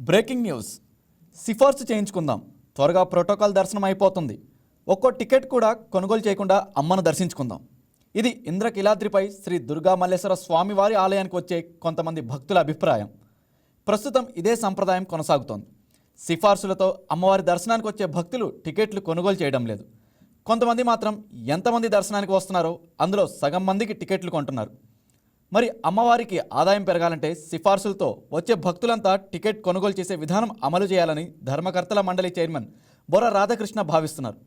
Breaking news. సిఫార్సు చేయించుకుందాం, త్వరగా protocol దర్శనం అయిపోతుంది. ఒక్కో టికెట్ కూడా కొనుగోలు చేయకుండా అమ్మను దర్శించుకుందాం. ఇది ఇంద్రకీలాద్రిపై శ్రీ దుర్గా మల్లేశ్వర స్వామివారి ఆలయానికి వచ్చే కొంతమంది భక్తుల అభిప్రాయం. ప్రస్తుతం ఇదే సంప్రదాయం కొనసాగుతోంది. సిఫార్సులతో అమ్మవారి దర్శనానికి వచ్చే భక్తులు టికెట్లు కొనుగోలు చేయడం లేదు. కొంతమంది మాత్రం ఎంతమంది దర్శనానికి వస్తున్నారో అందులో సగం మందికి టికెట్లు కొంటున్నారు. మరి అమ్మవారికి ఆదాయం పెరగాలంటే సిఫార్సులతో వచ్చే భక్తులంతా టికెట్ కొనుగోలు చేసే విధానం అమలు చేయాలని ధర్మకర్తల మండలి చైర్మన్ బొర్ర రాధాకృష్ణ భావిస్తున్నారు.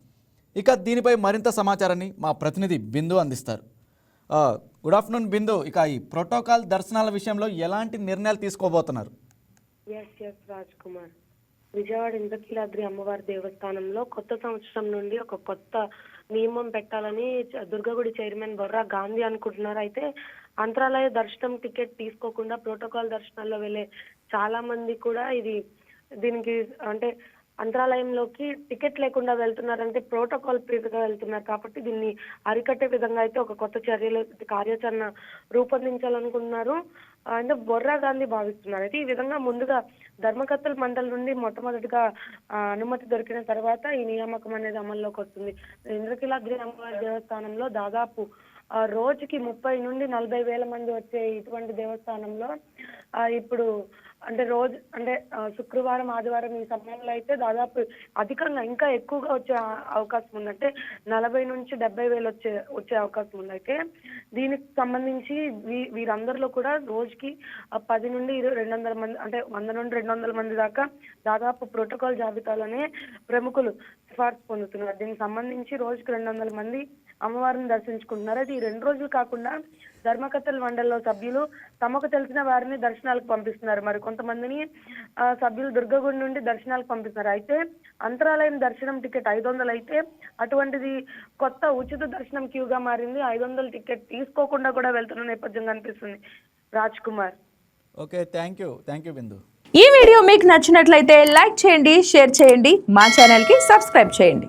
ఇక దీనిపై మరింత సమాచారాన్ని మా ప్రతినిధి బిందు అందిస్తారు. గుడ్ ఆఫ్టర్నూన్ బిందు. ఇక ఈ ప్రోటోకాల్ దర్శనాల విషయంలో ఎలాంటి నిర్ణయాలు తీసుకోబోతున్నారు? రాజ్ కుమార్, విజయవాడ ఇంద్రకీలాద్రి అమ్మవారి దేవస్థానంలో కొత్త సంవత్సరం నుండి ఒక కొత్త నియమం పెట్టాలని దుర్గగుడి చైర్మన్ బొర్రా గాంధీ అనుకుంటున్నారు. అయితే అంతరాలయ దర్శనం టికెట్ తీసుకోకుండా ప్రోటోకాల్ దర్శనాల్లో వెళ్ళే చాలా మంది కూడా దీనికి అంటే అంతరాలయంలోకి టికెట్ లేకుండా వెళ్తున్నారంటే ప్రోటోకాల్ ప్రీతిగా వెళ్తున్నారు. కాబట్టి దీన్ని అరికట్టే విధంగా అయితే ఒక కొత్త కార్యాచరణ రూపొందించాలనుకుంటున్నారు అంటే బొర్రా గాంధీ భావిస్తున్నారు. అయితే ఈ విధంగా ముందుగా ధర్మకర్తల మండలి నుండి మొట్టమొదటిగా అనుమతి దొరికిన తర్వాత ఈ నియామకం అనేది అమల్లోకి వస్తుంది. ఇంద్రకీలాద్రి అమ్మవారి దేవస్థానంలో దాదాపు రోజుకి 30 నుండి 40 వేల మంది వచ్చే ఇటువంటి దేవస్థానంలో ఇప్పుడు అంటే శుక్రవారం ఆదివారం ఈ సమయంలో అయితే దాదాపు అధికంగా ఇంకా ఎక్కువగా వచ్చే అవకాశం ఉంది. అంటే 40 నుంచి 70 వేలు వచ్చే అవకాశం ఉంది. అయితే దీనికి సంబంధించి వీరందరిలో కూడా రోజుకి 10 నుండి 200 మంది అంటే 100 నుండి 200 మంది దాకా దాదాపు ప్రోటోకాల్ జాబితాలోనే ప్రముఖులు సిఫార్సు పొందుతున్నారు. దీనికి సంబంధించి రోజుకి 200 మంది అమ్మవారిని దర్శించుకుంటున్నారు. అది ఈ 2 రోజులు కాకుండా ధర్మకర్తల మండలిలో సభ్యులు తమకు తెలిసిన వారిని దర్శనాలకు పంపిస్తున్నారు. మరి కొంతమందిని సభ్యులు దుర్గగుడి నుండి దర్శనాలకు పంపిస్తున్నారు. అయితే అంతరాలయం దర్శనం టికెట్ 500 అయితే అటువంటిది కొత్త ఉచిత దర్శనం క్యూగా మారింది. 500 టికెట్ తీసుకోకుండా కూడా వెళ్తున్న నేపథ్యం కనిపిస్తుంది. Raj Kumar. Okay, thank you Bindu. ఈ వీడియో మీకు నచ్చినట్లయితే లైక్ చేయండి, షేర్ చేయండి, మా ఛానల్కి సబ్స్క్రైబ్ చేయండి.